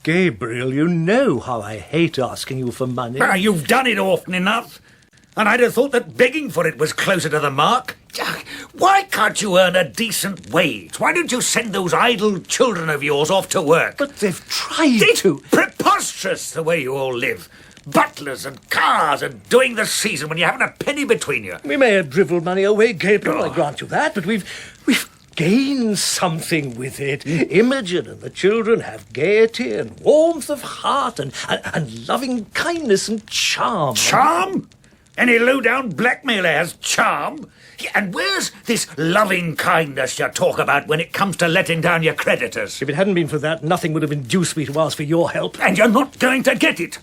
Gabriel, you know how I hate asking you for money. You've done it often enough. And I'd have thought that begging for it was closer to the mark. Why can't you earn a decent wage? Why don't you send those idle children of yours off to work? But they've tried to. It's preposterous the way you all live. Butlers and cars and doing the season when you haven't a penny between you. We may have dribbled money away, Gabriel, I grant you that, but we've gained something with it. Imogen and the children have gaiety and warmth of heart and loving kindness and charm. Charm? Any low-down blackmailer has charm. And where's this loving kindness you talk about when it comes to letting down your creditors? If it hadn't been for that, nothing would have induced me to ask for your help. And you're not going to get it.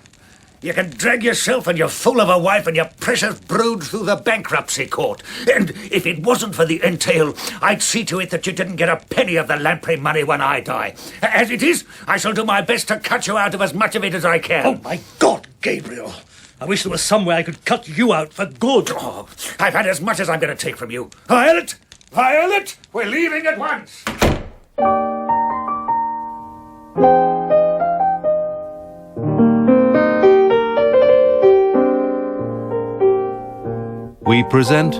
You can drag yourself and your fool of a wife and your precious brood through the bankruptcy court. And if it wasn't for the entail, I'd see to it that you didn't get a penny of the Lamprey money when I die. As it is, I shall do my best to cut you out of as much of it as I can. Oh, my God, Gabriel. I wish there was some way I could cut you out for good. Oh, I've had as much as I'm going to take from you. Violet! Violet! We're leaving at once! We present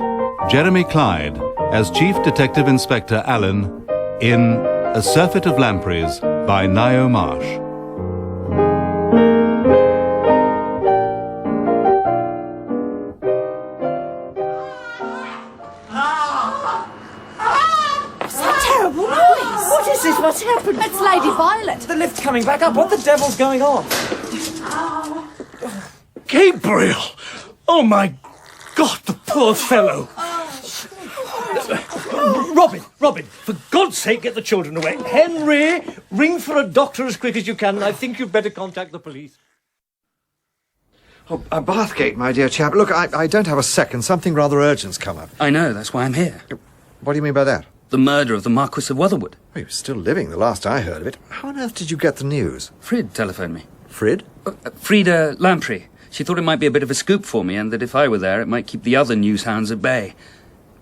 Jeremy Clyde as Chief Detective Inspector Alleyn in A Surfeit of Lampreys by Nio Marsh. What's happened? It's Lady Violet. The lift's coming back up. What the devil's going on? Gabriel! Oh, my God, the poor fellow. Robin, for God's sake, get the children away. Henry, ring for a doctor as quick as you can. I think you'd better contact the police. Oh, Bathgate, my dear chap. Look, I don't have a second. Something rather urgent's come up. I know, that's why I'm here. What do you mean by that? The murder of the Marquis of Wutherwood. Well, he was still living, the last I heard of it. How on earth did you get the news? Frieda telephoned me. Frieda? Frieda Lamprey. She thought it might be a bit of a scoop for me, and that if I were there, it might keep the other news hounds at bay.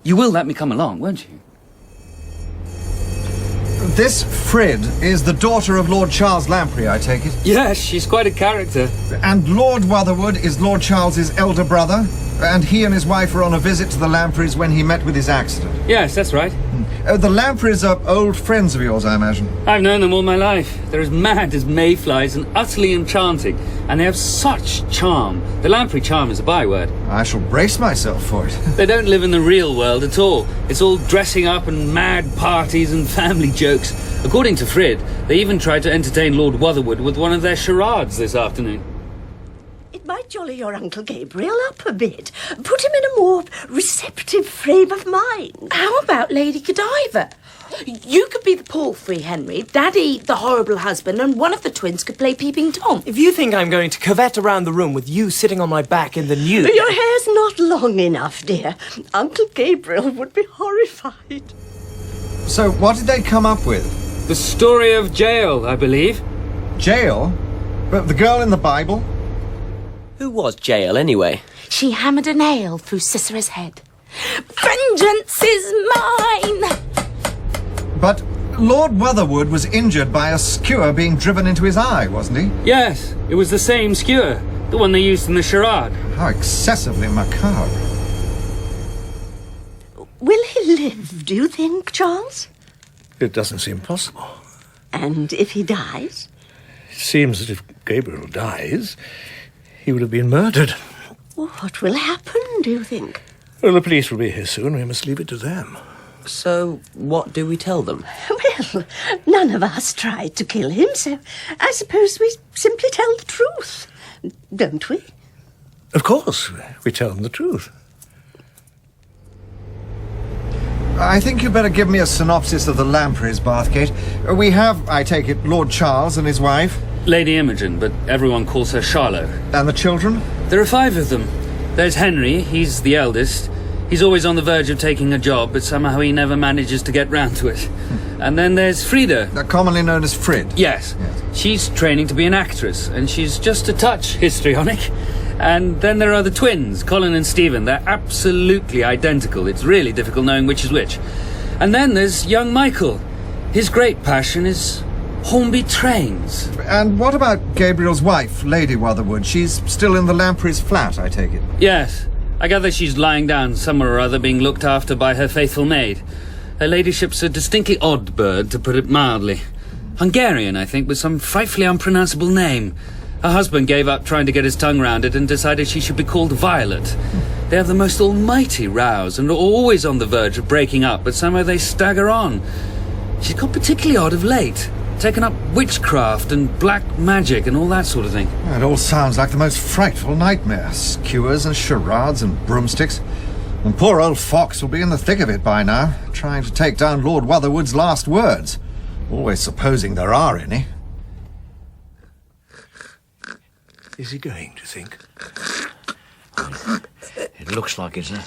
You will let me come along, won't you? This Frid is the daughter of Lord Charles Lamprey, I take it? Yes, she's quite a character. And Lord Wutherwood is Lord Charles's elder brother? And he and his wife were on a visit to the Lampreys when he met with his accident? Yes, that's right. The Lampreys are old friends of yours, I imagine? I've known them all my life. They're as mad as mayflies and utterly enchanting. And they have such charm. The Lamprey charm is a byword. I shall brace myself for it. They don't live in the real world at all. It's all dressing up and mad parties and family jokes. According to Frid, they even tried to entertain Lord Wutherwood with one of their charades this afternoon. It might jolly your Uncle Gabriel up a bit. Put him in a more receptive frame of mind. How about Lady Godiva? You could be the palfrey, Henry, Daddy the horrible husband, and one of the twins could play Peeping Tom. If you think I'm going to curvet around the room with you sitting on my back in the nude... Your hair's not long enough, dear. Uncle Gabriel would be horrified. So what did they come up with? The story of Jael, I believe. Jael? But the girl in the Bible? Who was Jael, anyway? She hammered a nail through Sisera's head. Vengeance is mine! But Lord Wutherwood was injured by a skewer being driven into his eye, wasn't he? Yes, it was the same skewer. The one they used in the charade. How excessively macabre. Will he live, do you think, Charles? It doesn't seem possible. And if he dies? It seems that if Gabriel dies, he would have been murdered. What will happen, do you think? Well, the police will be here soon. We must leave it to them. So, what do we tell them? Well, none of us tried to kill him, so I suppose we simply tell the truth, don't we? Of course, we tell them the truth. I think you'd better give me a synopsis of the Lampreys, Bathgate. We have, I take it, Lord Charles and his wife. Lady Imogen, but everyone calls her Charlotte. And the children? There are 5 of them. There's Henry, he's the eldest. He's always on the verge of taking a job, but somehow he never manages to get round to it. And then there's Frieda. Commonly known as Frid. Yes. She's training to be an actress, and she's just a touch histrionic. And then there are the twins, Colin and Stephen. They're absolutely identical. It's really difficult knowing which is which. And then there's young Michael. His great passion is Hornby trains. And what about Gabriel's wife, Lady Wutherwood? She's still in the Lampreys' flat, I take it. Yes. I gather she's lying down somewhere or other being looked after by her faithful maid. Her ladyship's a distinctly odd bird, to put it mildly. Hungarian, I think, with some frightfully unpronounceable name. Her husband gave up trying to get his tongue round it and decided she should be called Violet. They have the most almighty rows and are always on the verge of breaking up, but somehow they stagger on. She's got particularly odd of late. Taken up witchcraft and black magic and all that sort of thing. It all sounds like the most frightful nightmare. Skewers and charades and broomsticks. And poor old Fox will be in the thick of it by now, trying to take down Lord Wutherwood's last words. Always supposing there are any. Is he going, do you think? It looks like it, sir.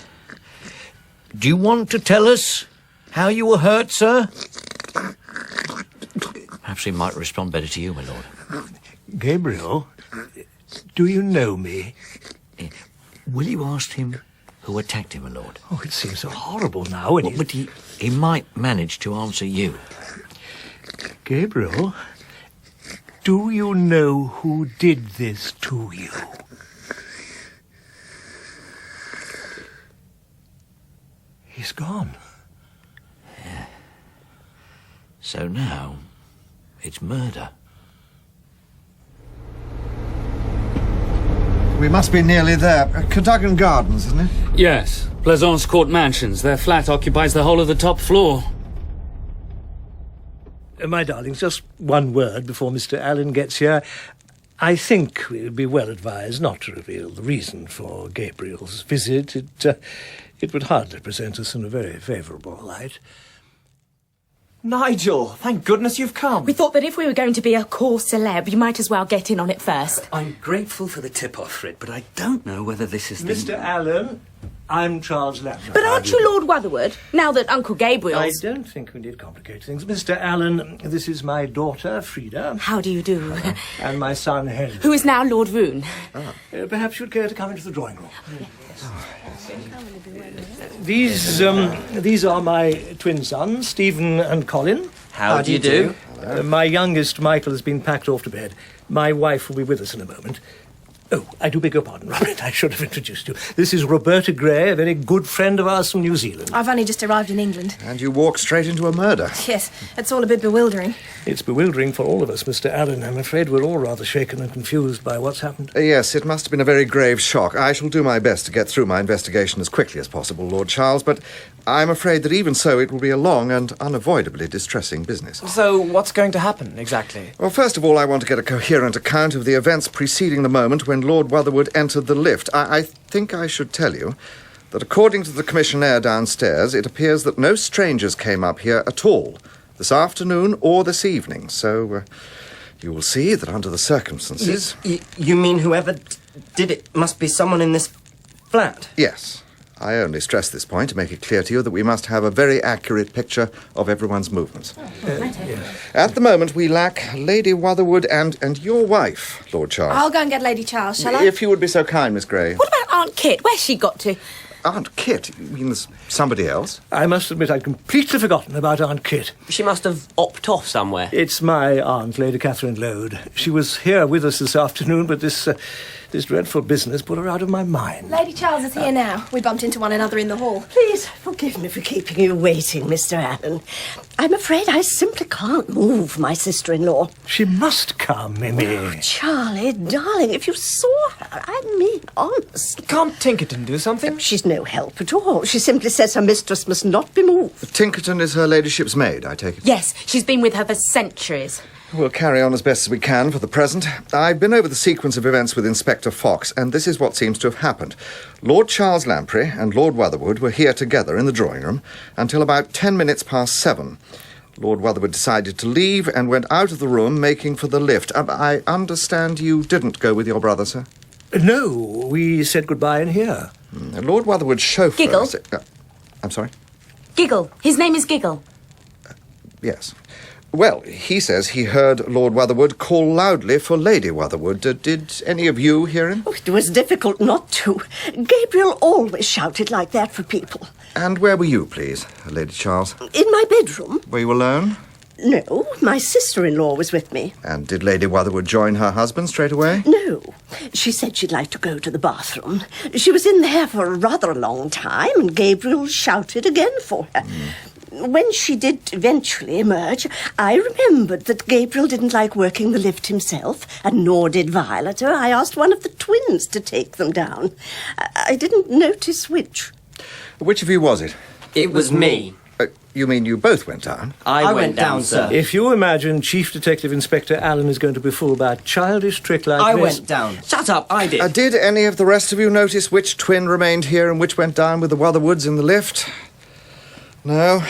Do you want to tell us how you were hurt, sir? Perhaps he might respond better to you, my lord. Gabriel, do you know me? Will you ask him who attacked him, my lord? Oh, it seems so horrible now. When But he might manage to answer you. Gabriel, do you know who did this to you? He's gone. Yeah. So now, it's murder. We must be nearly there. Cadogan Gardens, isn't it? Yes. Pleasance Court Mansions. Their flat occupies the whole of the top floor. My darlings, just one word before Mr. Alleyn gets here. I think we would be well advised not to reveal the reason for Gabriel's visit. It would hardly present us in a very favourable light. Nigel, thank goodness you've come. We thought that if we were going to be a core celeb, you might as well get in on it first. I'm grateful for the tip-off, Fred, but I don't know whether this is Mr. Alleyn, I'm Charles Lamprey. But aren't you Lord Wutherwood, now that Uncle Gabriel's... I don't think we need complicate things. Mr. Alleyn, this is my daughter, Frieda. How do you do? And my son, Helme. Who is now Lord Roon. Perhaps you'd care to come into the drawing room. These are my twin sons, Stephen and Colin. How do you do? My youngest, Michael, has been packed off to bed. My wife will be with us in a moment. Oh, I do beg your pardon, Robert. I should have introduced you. This is Roberta Gray, a very good friend of ours from New Zealand. I've only just arrived in England. And you walk straight into a murder. Yes, it's all a bit bewildering. It's bewildering for all of us, Mr. Alleyn. I'm afraid we're all rather shaken and confused by what's happened. Yes, it must have been a very grave shock. I shall do my best to get through my investigation as quickly as possible, Lord Charles, but I'm afraid that even so it will be a long and unavoidably distressing business. So what's going to happen, exactly? Well, first of all, I want to get a coherent account of the events preceding the moment when Lord Wutherwood entered the lift. I think I should tell you that according to the commissionaire downstairs, it appears that no strangers came up here at all, this afternoon or this evening. So you will see that under the circumstances... You mean whoever did it must be someone in this flat? Yes. I only stress this point to make it clear to you that we must have a very accurate picture of everyone's movements. At the moment, we lack Lady Wutherwood and your wife, Lord Charles. I'll go and get Lady Charles, shall I? If you would be so kind, Miss Gray. What about Aunt Kit? Where's she got to? Aunt Kit? You mean there's somebody else? I must admit I'd completely forgotten about Aunt Kit. She must have opt off somewhere. It's my aunt, Lady Katherine Lode. She was here with us this afternoon, but this dreadful business put her out of my mind. Lady Charles is here now. We bumped into one another in the hall. Please forgive me for keeping you waiting, Mr. Alleyn. I'm afraid I simply can't move my sister-in-law. She must come, Mimi. Oh, Charlie, darling, if you saw her, I mean, honest. Can't Tinkerton do something? She's no help at all. She simply says her mistress must not be moved. Tinkerton is her ladyship's maid, I take it? Yes, she's been with her for centuries. We'll carry on as best as we can for the present. I've been over the sequence of events with Inspector Fox, and this is what seems to have happened. Lord Charles Lamprey and Lord Wutherwood were here together in the drawing room until about 10 minutes past 7. Lord Wutherwood decided to leave and went out of the room, making for the lift. I understand you didn't go with your brother, sir? No, we said goodbye in here. Lord Wutherwood's chauffeur... Giggle? I'm sorry? Giggle. His name is Giggle. Yes. Well, he says he heard Lord Wutherwood call loudly for Lady Wutherwood. Did any of you hear him? Oh, it was difficult not to. Gabriel always shouted like that for people. And where were you, please, Lady Charles? In my bedroom. Were you alone? No, my sister-in-law was with me. And did Lady Wutherwood join her husband straight away? No. She said she'd like to go to the bathroom. She was in there for a rather long time, and Gabriel shouted again for her. When she did eventually emerge, I remembered that Gabriel didn't like working the lift himself, and nor did Violet. I asked one of the twins to take them down. I didn't notice which. Which of you was it? It was me. You mean you both went down? I went down, sir. If you imagine Chief Detective Inspector Alleyn is going to be fooled by a childish trick like I this... went down. Shut up, I did. Did any of the rest of you notice which twin remained here and which went down with the Wutherwoods in the lift? No?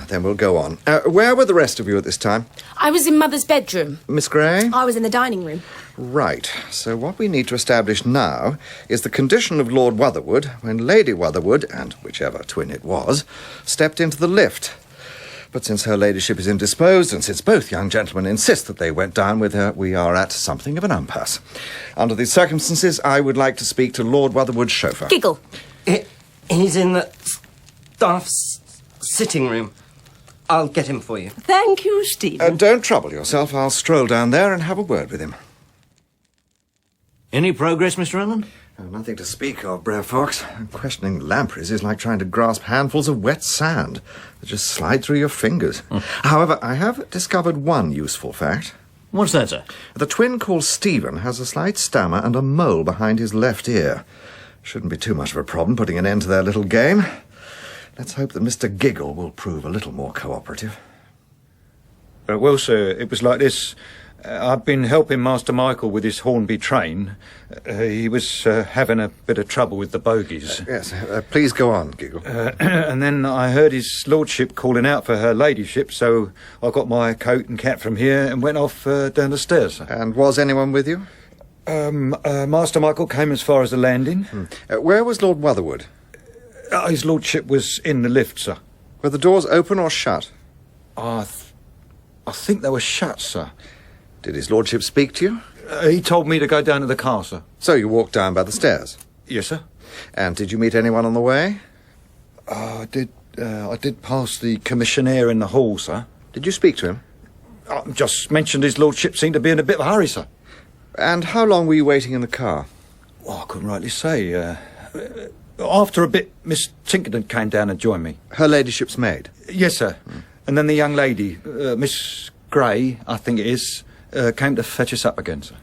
Then we'll go on. Where were the rest of you at this time? I was in Mother's bedroom. Miss Gray? I was in the dining room. Right. So what we need to establish now is the condition of Lord Wutherwood when Lady Wutherwood, and whichever twin it was, stepped into the lift. But since her ladyship is indisposed, and since both young gentlemen insist that they went down with her, we are at something of an impasse. Under these circumstances, I would like to speak to Lord Wutherwood's chauffeur. Giggle. He's in the staff's sitting room. I'll get him for you. Thank you, Stephen. Don't trouble yourself. I'll stroll down there and have a word with him. Any progress, Mr. Allen? Nothing to speak of, Brer Fox. Questioning Lampreys is like trying to grasp handfuls of wet sand that just slide through your fingers. However, I have discovered one useful fact. What's that, sir? The twin called Stephen has a slight stammer and a mole behind his left ear. Shouldn't be too much of a problem putting an end to their little game. Let's hope that Mr. Giggle will prove a little more cooperative. Well, sir, it was like this. I've been helping Master Michael with his Hornby train. He was having a bit of trouble with the bogies. Yes, please go on, Giggle. And then I heard his lordship calling out for her ladyship, so I got my coat and cap from here and went off down the stairs. And was anyone with you? Master Michael came as far as the landing. Where was Lord Wutherwood? His lordship was in the lift, sir. Were the doors open or shut? I think they were shut, sir. Did his lordship speak to you? He told me to go down to the car, sir. So you walked down by the stairs? Yes, sir. And did you meet anyone on the way? I did pass the commissionaire in the hall, sir. Did you speak to him? I just mentioned his lordship seemed to be in a bit of a hurry, sir. And how long were you waiting in the car? Well, I couldn't rightly say. After a bit, Miss Tinkerton came down and joined me. Her ladyship's maid? Yes, sir. And then the young lady, Miss Gray, I think it is, came to fetch us up again, sir.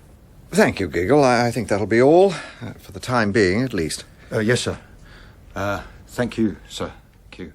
Thank you, Giggle. I think that'll be all, for the time being, at least. Yes, sir. Thank you, sir. Thank you.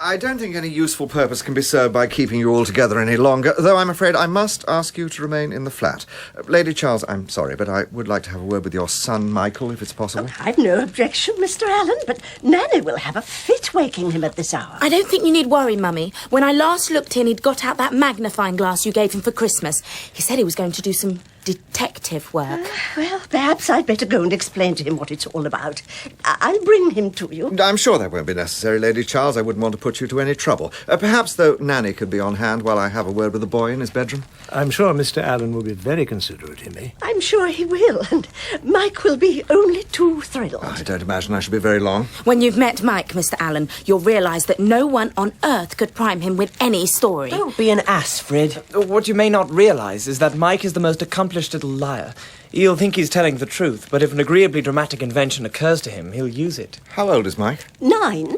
I don't think any useful purpose can be served by keeping you all together any longer, though I'm afraid I must ask you to remain in the flat. Lady Charles, I'm sorry, but I would like to have a word with your son, Michael, if it's possible. Oh, I've no objection, Mr. Allen, but Nanny will have a fit waking him at this hour. I don't think you need worry, Mummy. When I last looked in, he'd got out that magnifying glass you gave him for Christmas. He said he was going to do some detective work. Well, perhaps I'd better go and explain to him what it's all about. I'll bring him to you. I'm sure that won't be necessary, Lady Charles. I wouldn't want to put you to any trouble. Perhaps, though, Nanny could be on hand while I have a word with the boy in his bedroom. I'm sure Mr. Allen will be very considerate, Helme. I'm sure he will, and Mike will be only too thrilled. I don't imagine I shall be very long. When you've met Mike, Mr. Allen, you'll realise that no one on earth could prime him with any story. Don't be an ass, Fred. What you may not realise is that Mike is the most accomplished little liar. He'll think he's telling the truth, but if an agreeably dramatic invention occurs to him, he'll use it. How old is Mike? 9.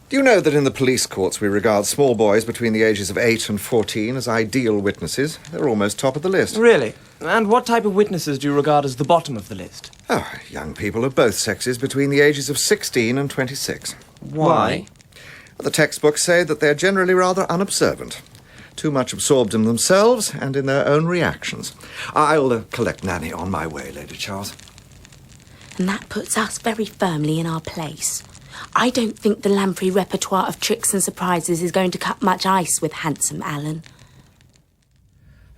Do you know that in the police courts we regard small boys between the ages of 8 and 14 as ideal witnesses? They're almost top of the list. Really? And what type of witnesses do you regard as the bottom of the list? Oh, young people of both sexes between the ages of 16 and 26. Why? The textbooks say that they're generally rather unobservant. Too much absorbed in themselves and in their own reactions. I'll collect Nanny on my way, Lady Charles. And that puts us very firmly in our place. I don't think the Lamprey repertoire of tricks and surprises is going to cut much ice with handsome Allen.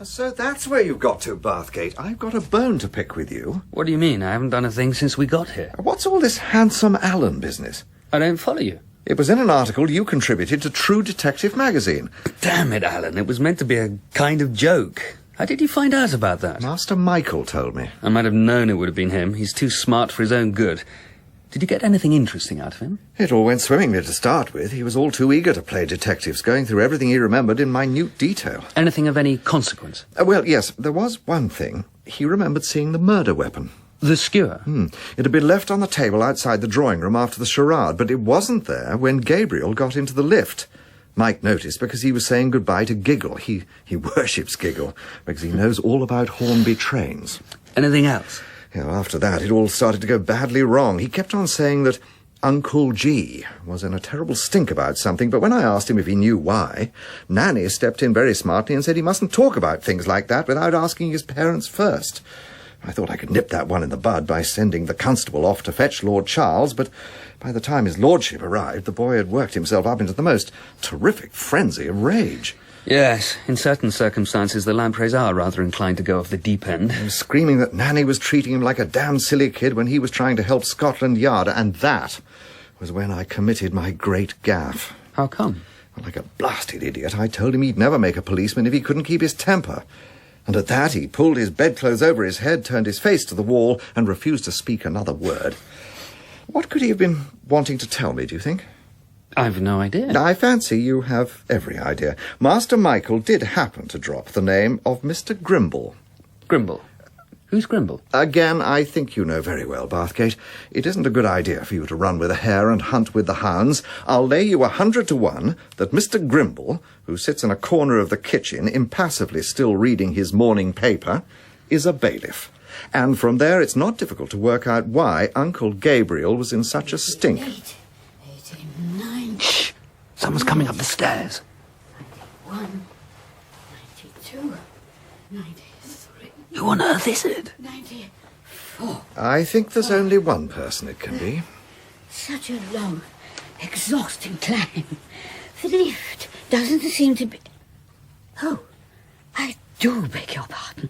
So that's where you've got to, Bathgate. I've got a bone to pick with you. What do you mean? I haven't done a thing since we got here. What's all this handsome Allen business? I don't follow you. It was in an article you contributed to True Detective magazine. Damn it, Allen. It was meant to be a kind of joke. How did you find out about that? Master Michael told me. I might have known it would have been him. He's too smart for his own good. Did you get anything interesting out of him? It all went swimmingly to start with. He was all too eager to play detectives, going through everything he remembered in minute detail. Anything of any consequence? Well, yes, there was one thing. He remembered seeing the murder weapon. The skewer? It had been left on the table outside the drawing room after the charade, but it wasn't there when Gabriel got into the lift. Mike noticed because he was saying goodbye to Giggle. He worships Giggle because he knows all about Hornby trains. Anything else? After that, it all started to go badly wrong. He kept on saying that Uncle G was in a terrible stink about something, but when I asked him if he knew why, Nanny stepped in very smartly and said he mustn't talk about things like that without asking his parents first. I thought I could nip that one in the bud by sending the constable off to fetch Lord Charles, but by the time his lordship arrived, the boy had worked himself up into the most terrific frenzy of rage. Yes, in certain circumstances the Lampreys are rather inclined to go off the deep end. He was screaming that Nanny was treating him like a damn silly kid when he was trying to help Scotland Yard, and that was when I committed my great gaffe. How come? Well, like a blasted idiot, I told him he'd never make a policeman if he couldn't keep his temper. And at that he pulled his bedclothes over his head, turned his face to the wall, and refused to speak another word. What could he have been wanting to tell me, do you think? I've no idea. I fancy you have every idea. Master Michael did happen to drop the name of Mr. Grimble. Grimble? Who's Grimble? Again, I think you know very well, Bathgate. It isn't a good idea for you to run with a hare and hunt with the hounds. I'll lay you 100 to 1 that Mr. Grimble, who sits in a corner of the kitchen, impassively still reading his morning paper, is a bailiff. And from there, it's not difficult to work out why Uncle Gabriel was in such a stink. 89. Shh! Someone's coming up the stairs. 91, 92, 93. Who on earth is it? 94. I think there's only one person it can be. Such a long, exhausting climb. The lift doesn't seem to be... Oh, I do beg your pardon.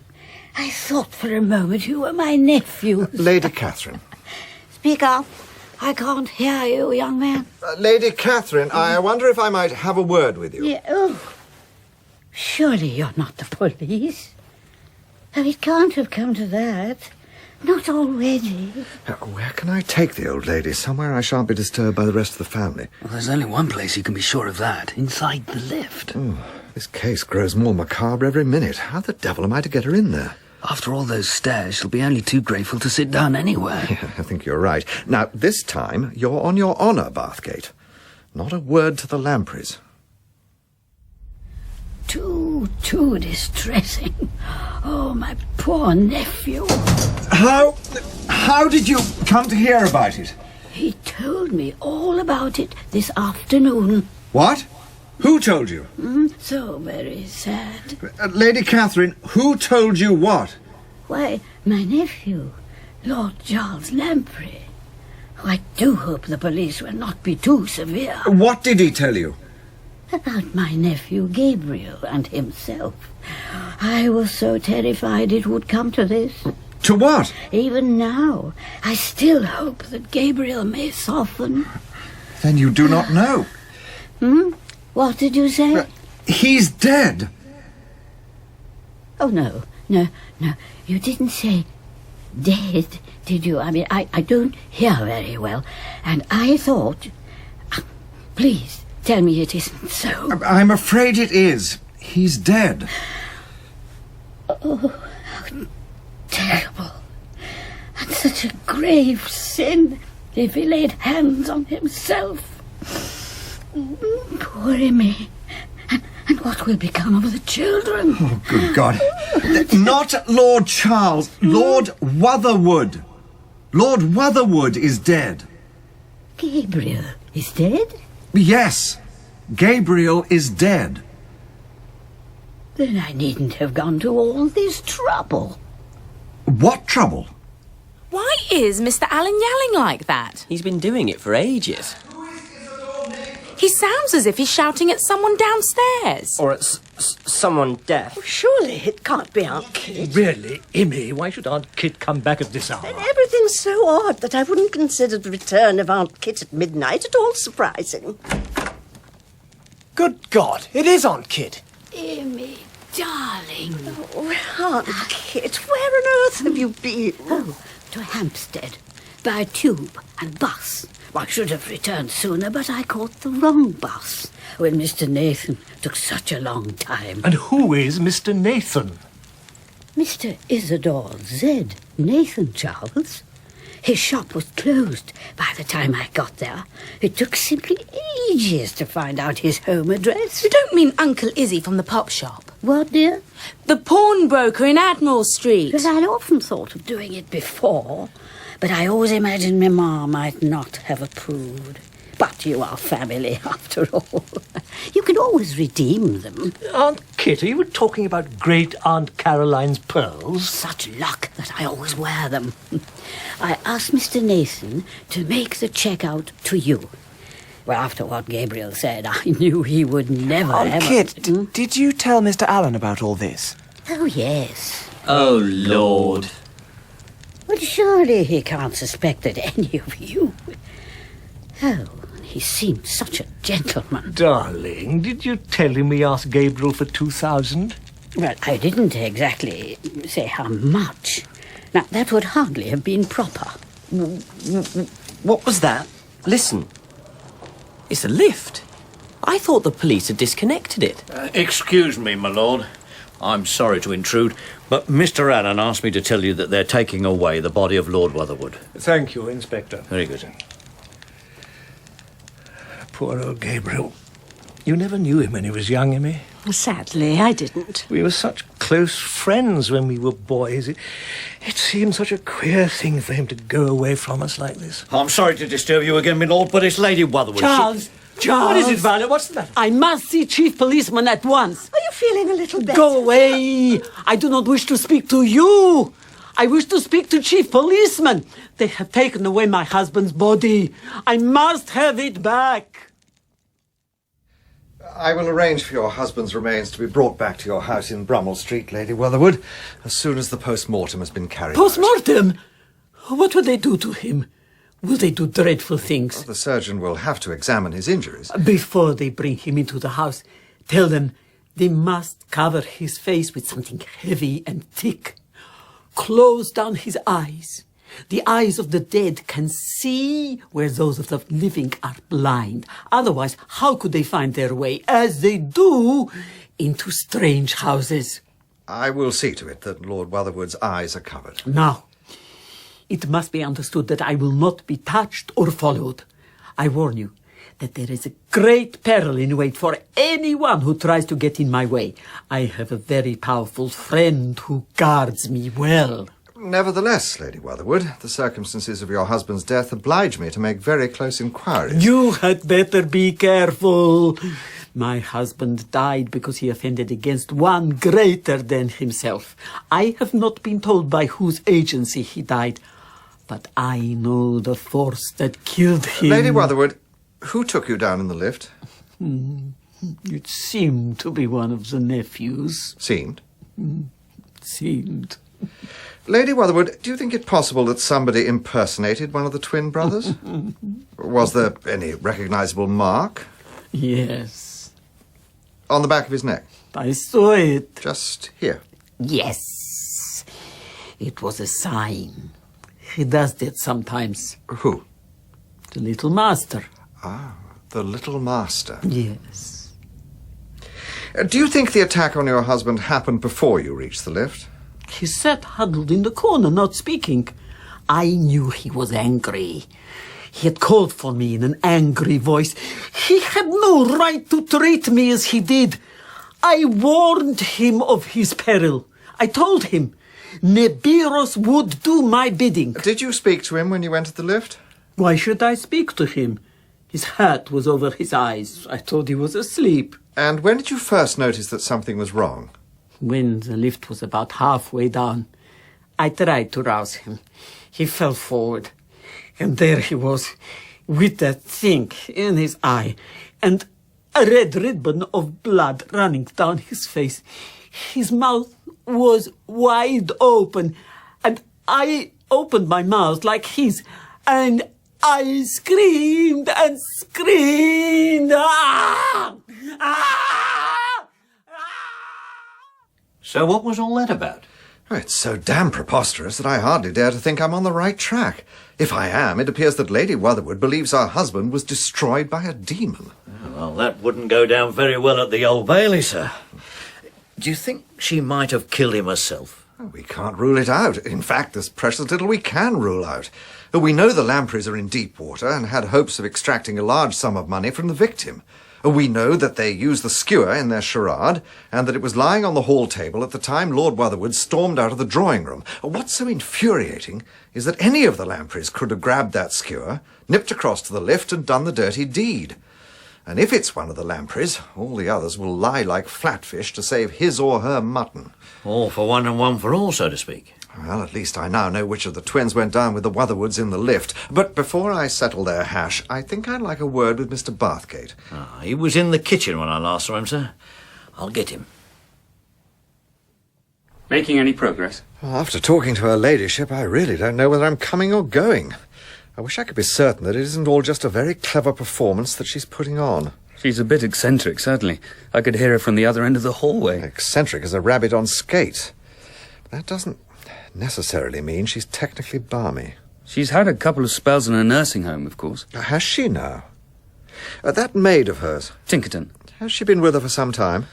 I thought for a moment you were my nephew. Lady Katherine. Speak up. I can't hear you, young man. Lady Katherine, I wonder if I might have a word with you. Yeah, oh. Surely you're not the police. Oh, it can't have come to that. Not already. Where can I take the old lady? Somewhere I shan't be disturbed by the rest of the family. Well, there's only one place you can be sure of that. Inside the lift. Oh, this case grows more macabre every minute. How the devil am I to get her in there? After all those stairs, she'll be only too grateful to sit down anywhere. Yeah, I think you're right. Now, this time, you're on your honour, Bathgate. Not a word to the Lampreys. Too distressing. Oh, my poor nephew. How did you come to hear about it? He told me all about it this afternoon. What? Who told you? So very sad. Lady Katherine, who told you what? Why, my nephew, Lord Charles Lamprey. I do hope the police will not be too severe. What did he tell you? About my nephew Gabriel and himself. I was so terrified it would come to this. To what? Even now, I still hope that Gabriel may soften. Then you do not know. What did you say? He's dead. Oh, no. You didn't say dead, did you? I mean, I don't hear very well. And I thought... Please, tell me it isn't so. I'm afraid it is. He's dead. Oh, how terrible. And such a grave sin if he laid hands on himself. Poor me. And what will become of the children? Oh, good God. Not Lord Charles. Lord Wutherwood. Lord Wutherwood is dead. Gabriel is dead? Yes. Gabriel is dead. Then I needn't have gone to all this trouble. What trouble? Why is Mr. Alleyn yelling like that? He's been doing it for ages. He sounds as if he's shouting at someone downstairs. Or at someone deaf. Surely it can't be Aunt Kit. Really, Immy, why should Aunt Kit come back at this hour? And everything's so odd that I wouldn't consider the return of Aunt Kit at midnight at all surprising. Good God, it is Aunt Kit. Immy, darling. Oh, Aunt Kit, where on earth have you been? Oh, to Hampstead. by tube and bus. I should have returned sooner, but I caught the wrong bus when Mr. Nathan took such a long time. And who is Mr. Nathan? Mr. Isidore Z. Nathan, Charles. His shop was closed by the time I got there. It took simply ages to find out his home address. You don't mean Uncle Izzy from the pop shop? What, dear? The pawnbroker in Admiral Street. Well, I'd often thought of doing it before, but I always imagined Mamma might not have approved. But you are family, after all. You can always redeem them. Aunt Kitty, you were talking about Great-Aunt Caroline's pearls. Such luck that I always wear them. I asked Mr. Nathan to make the check out to you. Well, after what Gabriel said, I knew he would never ever... Kit, did you tell Mr. Alleyn about all this? Oh, yes. Oh, Lord. But surely he can't suspect that any of you... Oh, he seemed such a gentleman. Darling, did you tell him we asked Gabriel for 2,000? Well, I didn't exactly say how much. Now, that would hardly have been proper. What was that? Listen. It's a lift. I thought the police had disconnected it. Excuse me, my lord. I'm sorry to intrude, but Mr. Alleyn asked me to tell you that they're taking away the body of Lord Wutherwood. Thank you, Inspector. Very good. Poor old Gabriel. You never knew him when he was young, Amy. Sadly, I didn't. We were such close friends when we were boys. It seemed such a queer thing for him to go away from us like this. I'm sorry to disturb you again, my lord, but it's Lady Wutherwood. Charles! Charles! What is it, Barlow? What's the matter? I must see Chief Policeman at once. Are you feeling a little better? Go away! I do not wish to speak to you. I wish to speak to Chief Policeman. They have taken away my husband's body. I must have it back. I will arrange for your husband's remains to be brought back to your house in Brummel Street, Lady Wutherwood, as soon as the post-mortem has been carried out. Post-mortem? What will they do to him? Will they do dreadful things? Well, the surgeon will have to examine his injuries. Before they bring him into the house, tell them they must cover his face with something heavy and thick. Close down his eyes. The eyes of the dead can see where those of the living are blind. Otherwise, how could they find their way, as they do, into strange houses? I will see to it that Lord Wutherwood's eyes are covered. Now, it must be understood that I will not be touched or followed. I warn you that there is a great peril in wait for anyone who tries to get in my way. I have a very powerful friend who guards me well. Nevertheless, Lady Wutherwood, the circumstances of your husband's death oblige me to make very close inquiries. You had better be careful. My husband died because he offended against one greater than himself. I have not been told by whose agency he died, but I know the force that killed him. Lady Wutherwood, who took you down in the lift? It seemed to be one of the nephews. Seemed? Seemed. Lady Wutherwood, do you think it possible that somebody impersonated one of the twin brothers? Was there any recognisable mark? Yes. On the back of his neck? I saw it. Just here? Yes. It was a sign. He does that sometimes. Who? The little master. Ah, the little master. Yes. Do you think the attack on your husband happened before you reached the lift? He sat huddled in the corner, not speaking. I knew he was angry. He had called for me in an angry voice. He had no right to treat me as he did. I warned him of his peril. I told him Nibiros would do my bidding. Did you speak to him when you entered the lift? Why should I speak to him? His hat was over his eyes. I thought he was asleep. And when did you first notice that something was wrong? When the lift was about halfway down, I tried to rouse him. He fell forward, and there he was, with that thing in his eye, and a red ribbon of blood running down his face. His mouth was wide open, and I opened my mouth like his, and I screamed and screamed. Ah! Ah! So what was all that about? Oh, it's so damn preposterous that I hardly dare to think I'm on the right track. If I am, it appears that Lady Wutherwood believes her husband was destroyed by a demon. Well, that wouldn't go down very well at the Old Bailey, sir. Do you think she might have killed him herself? Oh, we can't rule it out. In fact, there's precious little we can rule out. We know the Lampreys are in deep water and had hopes of extracting a large sum of money from the victim. We know that they used the skewer in their charade and that it was lying on the hall table at the time Lord Wutherwood stormed out of the drawing room. What's so infuriating is that any of the Lampreys could have grabbed that skewer, nipped across to the lift and done the dirty deed. And if it's one of the Lampreys, all the others will lie like flatfish to save his or her mutton. All for one and one for all, so to speak. Well, at least I now know which of the twins went down with the Wutherwoods in the lift. But before I settle their hash, I think I'd like a word with Mr. Bathgate. He was in the kitchen when I last saw him, sir. I'll get him. Making any progress? Well, after talking to her ladyship, I really don't know whether I'm coming or going. I wish I could be certain that it isn't all just a very clever performance that she's putting on. She's a bit eccentric, certainly. I could hear her from the other end of the hallway. Eccentric as a rabbit on skates. That doesn't necessarily mean she's technically balmy. She's had a couple of spells in a nursing home, of course. Has she now? That maid of hers. Tinkerton. Has she been with her for some time?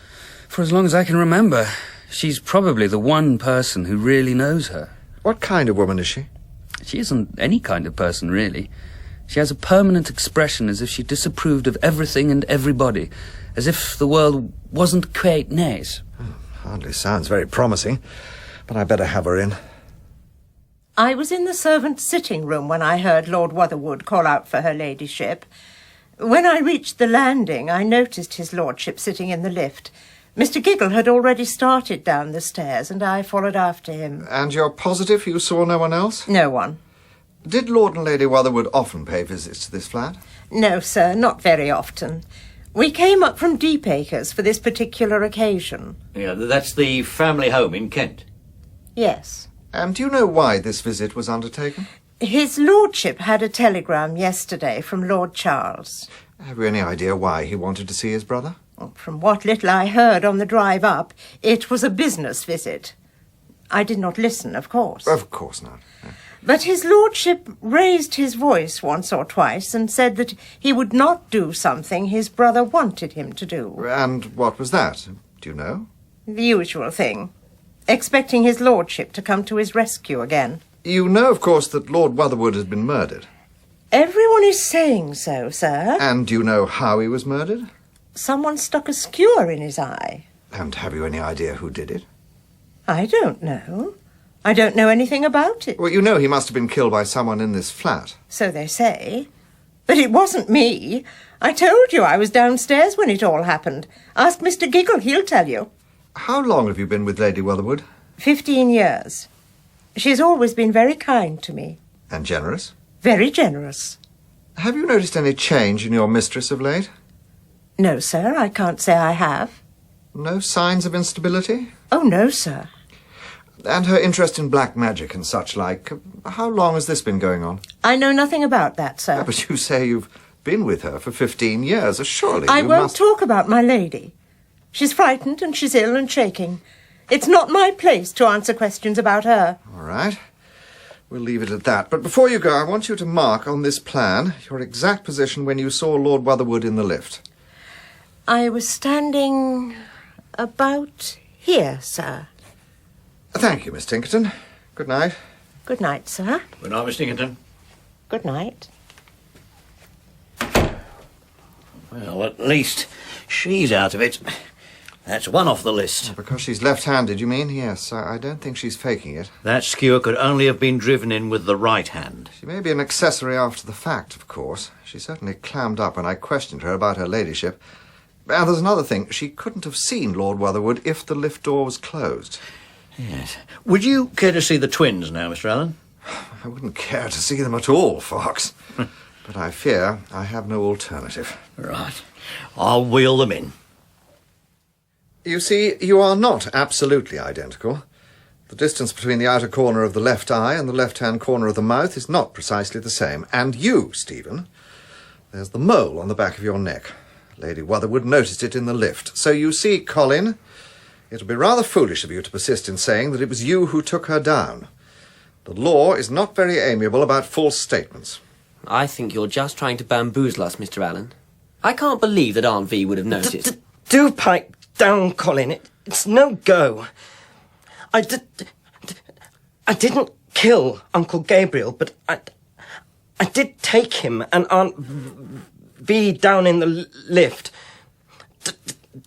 For as long as I can remember. She's probably the one person who really knows her. What kind of woman is she? She isn't any kind of person, really. She has a permanent expression as if she disapproved of everything and everybody, as if the world wasn't quite nice. Hardly sounds very promising, but I better have her in. I was in the servants' sitting room when I heard Lord Wutherwood call out for her ladyship. When I reached the landing, I noticed his lordship sitting in the lift. Mr. Giggle had already started down the stairs, and I followed after him. And you're positive you saw no one else? No one. Did Lord and Lady Wutherwood often pay visits to this flat? No, sir, not very often. We came up from Deepacres for this particular occasion. Yeah, that's the family home in Kent. Yes. And do you know why this visit was undertaken? His lordship had a telegram yesterday from Lord Charles. Have you any idea why he wanted to see his brother? From what little I heard on the drive up, it was a business visit. I did not listen, of course. Of course not. No. But his lordship raised his voice once or twice and said that he would not do something his brother wanted him to do. And what was that? Do you know? The usual thing. Expecting his lordship to come to his rescue again. You know, of course, that Lord Wutherwood has been murdered. Everyone is saying so, sir. And do you know how he was murdered? Someone stuck a skewer in his eye. And have you any idea who did it? I don't know. I don't know anything about it. Well, you know he must have been killed by someone in this flat. So they say. But it wasn't me. I told you I was downstairs when it all happened. Ask Mr. Giggle, he'll tell you. How long have you been with Lady Wutherwood? 15 years. She's always been very kind to me. And generous? Very generous. Have you noticed any change in your mistress of late? No, sir, I can't say I have. No signs of instability? Oh, no, sir. And her interest in black magic and such like. How long has this been going on? I know nothing about that, sir. Yeah, but you say you've been with her for 15 years. Surely I you won't must... talk about my lady. She's frightened and she's ill and shaking. It's not my place to answer questions about her. All right. We'll leave it at that. But before you go, I want you to mark on this plan your exact position when you saw Lord Wutherwood in the lift. I was standing about here, sir. Thank you, Miss Tinkerton. Good night. Good night, sir. Good night, Miss Tinkerton. Good night. Well, at least she's out of it. That's one off the list. Because she's left-handed, you mean? Yes, I don't think she's faking it. That skewer could only have been driven in with the right hand. She may be an accessory after the fact, of course. She certainly clammed up when I questioned her about her ladyship. And there's another thing. She couldn't have seen Lord Wutherwood if the lift door was closed. Yes. Would you care to see the twins now, Mr. Allen? I wouldn't care to see them at all, Fox. But I fear I have no alternative. Right. I'll wheel them in. You see, you are not absolutely identical. The distance between the outer corner of the left eye and the left-hand corner of the mouth is not precisely the same. And you, Stephen, there's the mole on the back of your neck. Lady Wutherwood noticed it in the lift. So you see, Colin, It'll be rather foolish of you to persist in saying that it was you who took her down. The law is not very amiable about false statements. I think you're just trying to bamboozle us, Mr. Allen. I can't believe that Aunt V would have noticed. Do pipe down, Colin. It's no go. I didn't kill Uncle Gabriel, but I did take him and Aunt V down in the lift.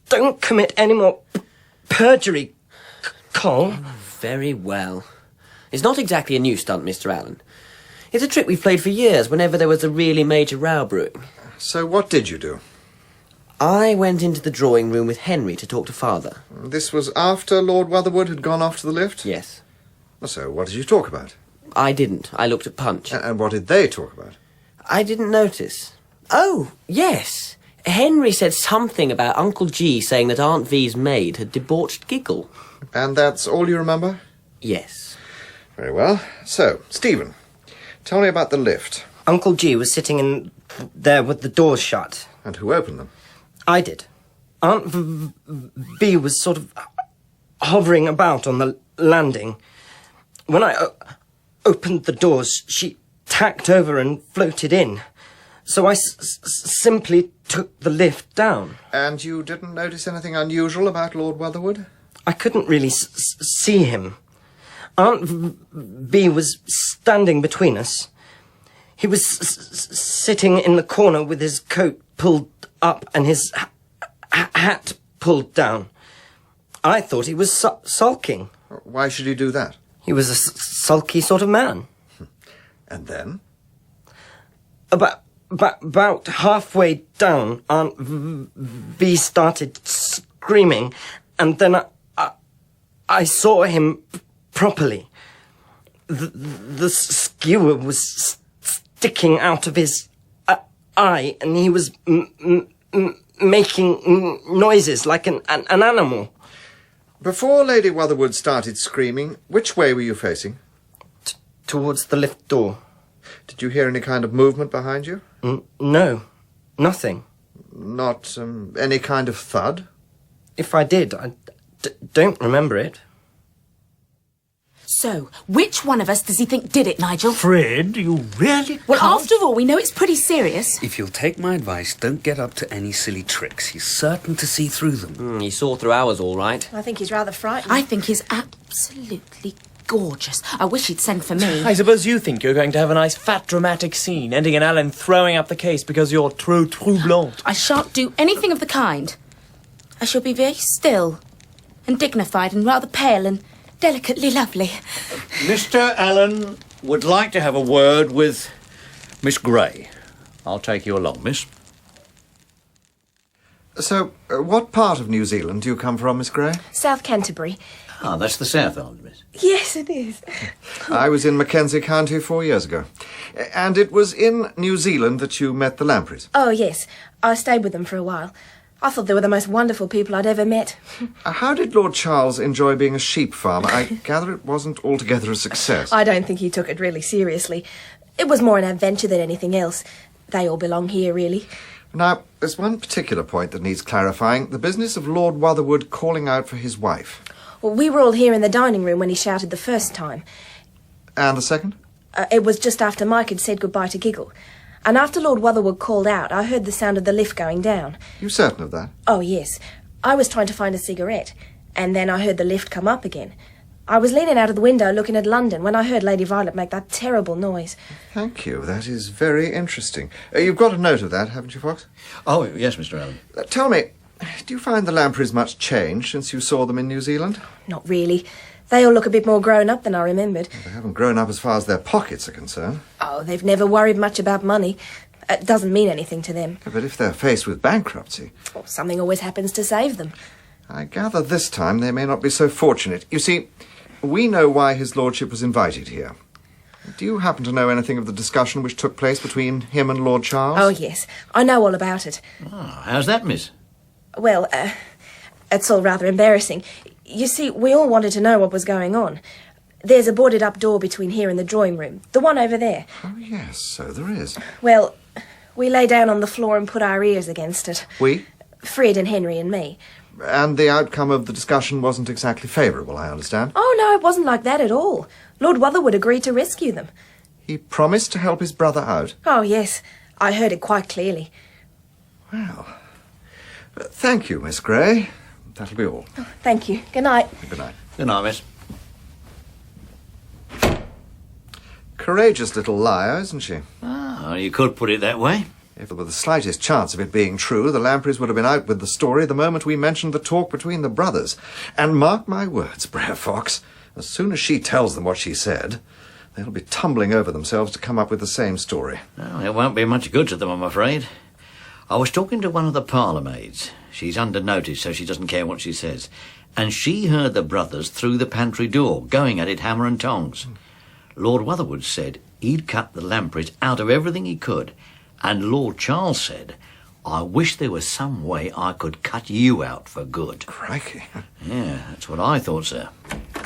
Don't commit any more perjury, Col. Very well. It's not exactly a new stunt, Mr. Allen. It's a trick we've played for years whenever there was a really major row brewing. So what did you do? I went into the drawing room with Henry to talk to Father. This was after Lord Wutherwood had gone off to the lift? Yes. So what did you talk about? I didn't. I looked at Punch. And what did they talk about? I didn't notice. Oh, yes. Henry said something about Uncle G saying that Aunt V's maid had debauched Giggle. And that's all you remember? Yes. Very well. So, Stephen, tell me about the lift. Uncle G was sitting in there with the doors shut. And who opened them? I did. Aunt V was sort of hovering about on the landing. When I opened the doors, she tacked over and floated in. So I simply took the lift down. And you didn't notice anything unusual about Lord Wutherwood? I couldn't really see him. Aunt V was standing between us. He was sitting in the corner with his coat pulled up and his hat pulled down. I thought he was sulking. Why should he do that? He was a sulky sort of man. And then? About halfway down, Aunt V started screaming, and then I saw him properly. The skewer was sticking out of his eye, and he was making noises like an animal. Before Lady Wutherwood started screaming, which way were you facing? Towards the lift door. Did you hear any kind of movement behind you? No, nothing. Not any kind of thud? If I did, I don't remember it. So, which one of us does he think did it, Nigel? Fred, you really Well, can't... after all, we know it's pretty serious. If you'll take my advice, don't get up to any silly tricks. He's certain to see through them. He saw through ours all right. I think he's rather frightened. I think he's absolutely gorgeous. I wish he'd send for me. I suppose you think you're going to have a nice fat dramatic scene, ending in Allen throwing up the case because you're trop troublante. I shan't do anything of the kind. I shall be very still and dignified and rather pale and delicately lovely. Mr. Allen would like to have a word with Miss Gray. I'll take you along, miss. So, what part of New Zealand do you come from, Miss Gray? South Canterbury. Ah, that's the south, aren't miss? Yes, it is. I was in Mackenzie County 4 years ago. And it was in New Zealand that you met the Lampreys. Oh, yes. I stayed with them for a while. I thought they were the most wonderful people I'd ever met. How did Lord Charles enjoy being a sheep farmer? I gather it wasn't altogether a success. I don't think he took it really seriously. It was more an adventure than anything else. They all belong here, really. Now, there's one particular point that needs clarifying. The business of Lord Wutherwood calling out for his wife. Well, we were all here in the dining room when he shouted the first time. And the second? It was just after Mike had said goodbye to Giggle. And after Lord Wutherwood called out, I heard the sound of the lift going down. You certain of that? Oh, yes. I was trying to find a cigarette, and then I heard the lift come up again. I was leaning out of the window looking at London when I heard Lady Violet make that terrible noise. Thank you. That is very interesting. You've got a note of that, haven't you, Fox? Oh, yes, Mr. Allen. Tell me, do you find the Lampreys much changed since you saw them in New Zealand? Not really. They all look a bit more grown up than I remembered. They haven't grown up as far as their pockets are concerned. Oh, they've never worried much about money. It doesn't mean anything to them. But if they're faced with bankruptcy... Well, something always happens to save them. I gather this time they may not be so fortunate. You see, we know why his lordship was invited here. Do you happen to know anything of the discussion which took place between him and Lord Charles? Oh, yes. I know all about it. Ah, how's that, miss? Well, it's all rather embarrassing. You see, we all wanted to know what was going on. There's a boarded-up door between here and the drawing room. The one over there. Oh, yes, so there is. Well, we lay down on the floor and put our ears against it. We? Fred and Henry and me. And the outcome of the discussion wasn't exactly favourable, I understand. Oh, no, it wasn't like that at all. Lord Wutherwood agreed to rescue them. He promised to help his brother out? Oh, yes. I heard it quite clearly. Well, thank you, Miss Gray. That'll be all. Oh, thank you. Good night. Good night. Good night, miss. Courageous little liar, isn't she? Ah, you could put it that way. If there were the slightest chance of it being true, the Lampreys would have been out with the story the moment we mentioned the talk between the brothers. And mark my words, Brer Fox, as soon as she tells them what she said, they'll be tumbling over themselves to come up with the same story. Well, it won't be much good to them, I'm afraid. I was talking to one of the parlour maids. She's under notice, so she doesn't care what she says. And she heard the brothers through the pantry door, going at it hammer and tongs. Lord Wutherwood said he'd cut the Lampreys out of everything he could. And Lord Charles said, I wish there was some way I could cut you out for good. Crikey. Yeah, that's what I thought, sir.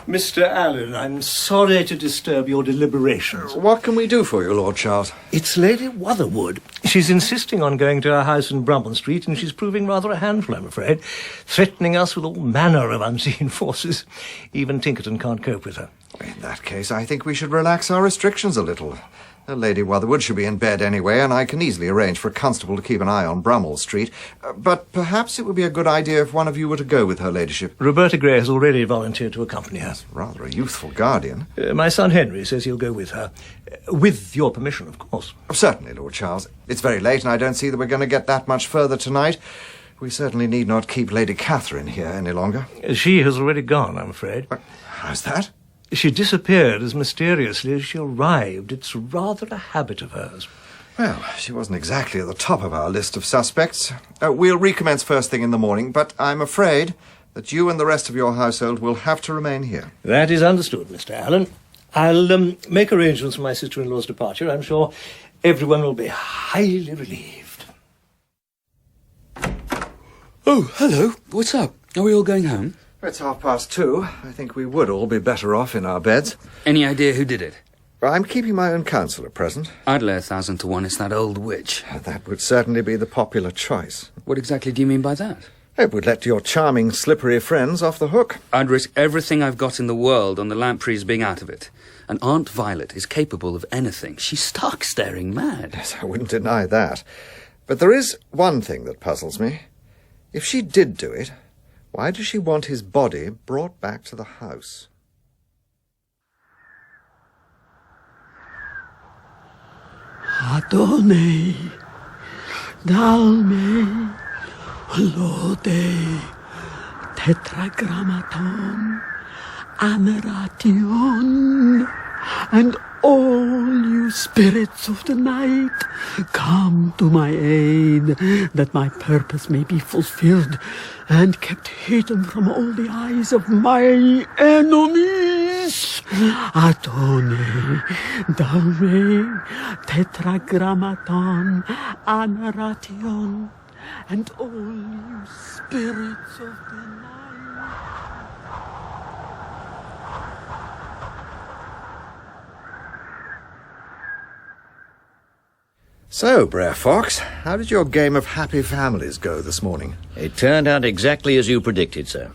Mr. Alleyn, I'm sorry to disturb your deliberations. What can we do for you, Lord Charles? It's Lady Wutherwood. She's insisting on going to our house in Brummel Street, and she's proving rather a handful, I'm afraid, threatening us with all manner of unseen forces. Even Tinkerton can't cope with her. In that case, I think we should relax our restrictions a little. Lady Wutherwood should be in bed anyway, and I can easily arrange for a constable to keep an eye on Brummel Street. But perhaps it would be a good idea if one of you were to go with her ladyship. Roberta Gray has already volunteered to accompany her. Rather a youthful guardian. My son Henry says he'll go with her. With your permission, of course. Certainly, Lord Charles. It's very late, and I don't see that we're going to get that much further tonight. We certainly need not keep Lady Katherine here any longer. She has already gone, I'm afraid. How's that? She disappeared as mysteriously as she arrived. It's rather a habit of hers. Well, she wasn't exactly at the top of our list of suspects. We'll recommence first thing in the morning, but I'm afraid that you and the rest of your household will have to remain here. That is understood, Mr. Alleyn. I'll make arrangements for my sister-in-law's departure. I'm sure everyone will be highly relieved. Oh, hello. What's up? Are we all going home? It's 2:30. I think we would all be better off in our beds. Any idea who did it? I'm keeping my own counsel at present. I'd lay 1,000 to 1 it's that old witch. That would certainly be the popular choice. What exactly do you mean by that? It would let your charming, slippery friends off the hook. I'd risk everything I've got in the world on the Lampreys being out of it. And Aunt Violet is capable of anything. She's stark staring mad. Yes, I wouldn't deny that. But there is one thing that puzzles me. If she did do it, why does she want his body brought back to the house? Adonai, Dalme, Lode, Tetragrammaton, Ameration, and all you spirits of the night, come to my aid, that my purpose may be fulfilled and kept hidden from all the eyes of my enemies. Adonai, Dalme, Tetragrammaton, Ameration, and all you spirits of the night. So, Brer Fox, how did your game of happy families go this morning? It turned out exactly as you predicted, sir.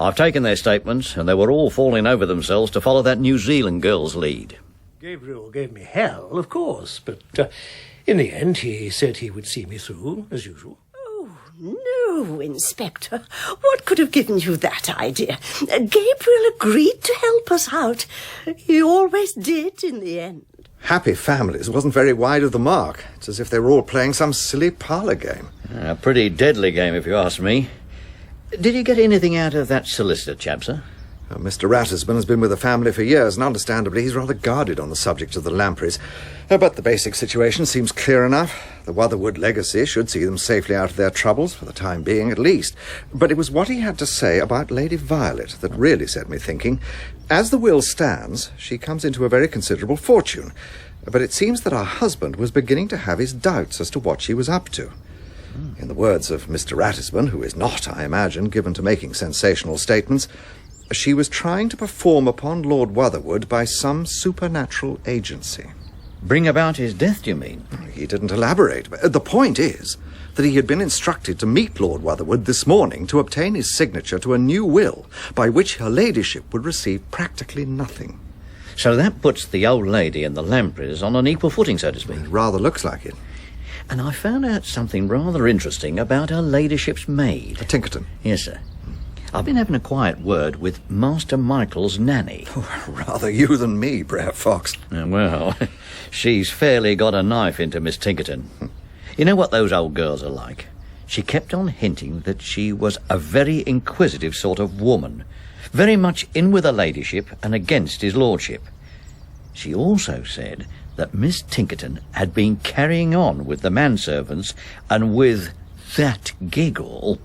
I've taken their statements, and they were all falling over themselves to follow that New Zealand girl's lead. Gabriel gave me hell, of course, but in the end he said he would see me through, as usual. No, Inspector. What could have given you that idea? Gabriel agreed to help us out. He always did in the end. Happy Families wasn't very wide of the mark. It's as if they were all playing some silly parlour game. A pretty deadly game, if you ask me. Did you get anything out of that solicitor chap, sir? Mr. Ratisbon has been with the family for years, and understandably he's rather guarded on the subject of the Lampreys. But the basic situation seems clear enough. The Wutherwood legacy should see them safely out of their troubles, for the time being at least. But it was what he had to say about Lady Violet that really set me thinking. As the will stands, she comes into a very considerable fortune. But it seems that her husband was beginning to have his doubts as to what she was up to. In the words of Mr. Ratisbon, who is not, I imagine, given to making sensational statements, she was trying to perform upon Lord Wutherwood by some supernatural agency. Bring about his death, do you mean? He didn't elaborate. The point is that he had been instructed to meet Lord Wutherwood this morning to obtain his signature to a new will, by which her ladyship would receive practically nothing. So that puts the old lady and the Lampreys on an equal footing, so to speak. It rather looks like it. And I found out something rather interesting about her ladyship's maid. Tinkerton. Yes, sir. I've been having a quiet word with Master Michael's nanny. Oh, rather you than me, Brer Fox. Well, she's fairly got a knife into Miss Tinkerton. You know what those old girls are like? She kept on hinting that she was a very inquisitive sort of woman, very much in with her ladyship and against his lordship. She also said that Miss Tinkerton had been carrying on with the manservants and with that giggle,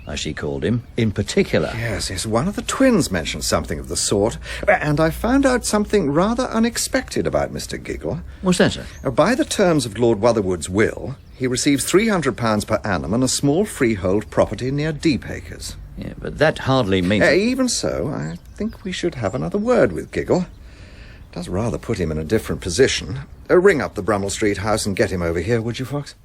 as she called him, in particular. Yes, one of the twins mentioned something of the sort, and I found out something rather unexpected about Mr. Giggle. What's that, sir? By the terms of Lord Wutherwood's will, he receives £300 per annum and a small freehold property near Deepacres. Yeah, but that hardly means... Even so, I think we should have another word with Giggle. Does rather put him in a different position. Ring up the Brummel Street house and get him over here, would you, Fox?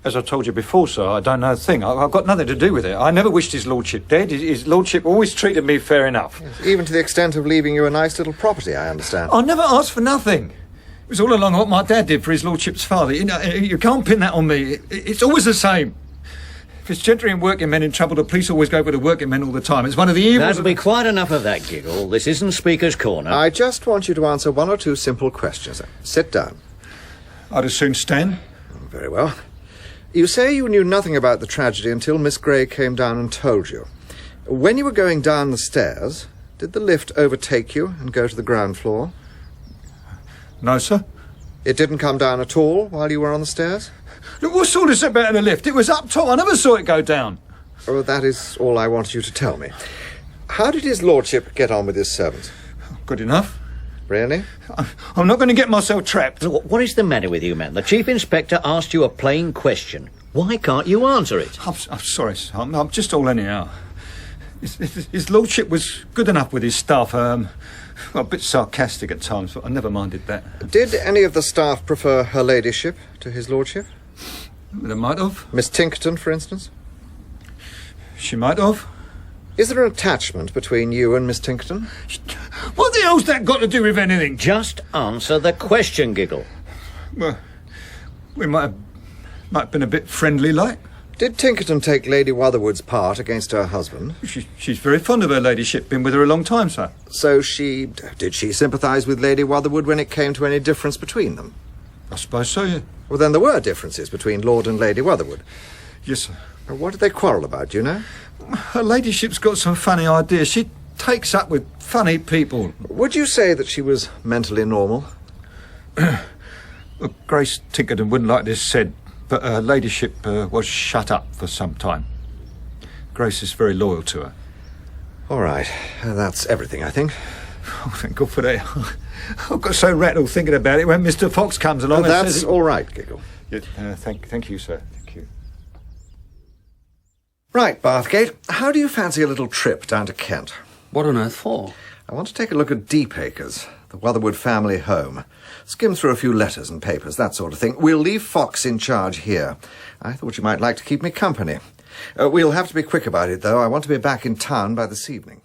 As I told you before, sir, I don't know a thing. I've got nothing to do with it. I never wished his lordship dead. His lordship always treated me fair enough. Yes, even to the extent of leaving you a nice little property, I understand. I never asked for nothing. It was all along what my dad did for his lordship's father. You know, you can't pin that on me. It's always the same. If it's gentry and working men in trouble, the police always go for the working men all the time. It's one of the evils... That'll be quite enough of that, Giggle. This isn't Speaker's Corner. I just want you to answer one or two simple questions. Sit down. I'd as soon stand. Very well. You say you knew nothing about the tragedy until Miss Grey came down and told you. When you were going down the stairs, did the lift overtake you and go to the ground floor? No, sir. It didn't come down at all while you were on the stairs? Look, what sort of set about in the lift? It was up top. I never saw it go down. Oh, that is all I wanted you to tell me. How did his lordship get on with his servants? Good enough. Really? I'm not going to get myself trapped. Look, what is the matter with you, man? The Chief Inspector asked you a plain question. Why can't you answer it? I'm sorry, sir. I'm just all anyhow. His lordship was good enough with his staff. Well, a bit sarcastic at times, but I never minded that. Did any of the staff prefer her ladyship to his lordship? They might have. Miss Tinkerton, for instance? She might have. Is there an attachment between you and Miss Tinkerton? What the hell's that got to do with anything? Just answer the question, Giggle. Well, we might have been a bit friendly, like. Did Tinkerton take Lady Wutherwood's part against her husband? She's very fond of her ladyship. Been with her a long time, sir. So did she sympathise with Lady Wutherwood when it came to any difference between them? I suppose so, yeah. Well, then there were differences between Lord and Lady Wutherwood. Yes, sir. What did they quarrel about, do you know? Her ladyship's got some funny ideas. She takes up with funny people. Would you say that she was mentally normal? Well, Grace Tinkerton wouldn't like this said, but her ladyship was shut up for some time. Grace is very loyal to her. All right. That's everything, I think. Oh, thank God for that. I got so rattled thinking about it when Mr. Fox comes along and says... That's all right, Giggle. Yeah, thank you, sir. Thank you. Right, Bathgate. How do you fancy a little trip down to Kent? What on earth for? I want to take a look at Deepacres, the Wutherwood family home. Skim through a few letters and papers, that sort of thing. We'll leave Fox in charge here. I thought you might like to keep me company. We'll have to be quick about it, though. I want to be back in town by this evening.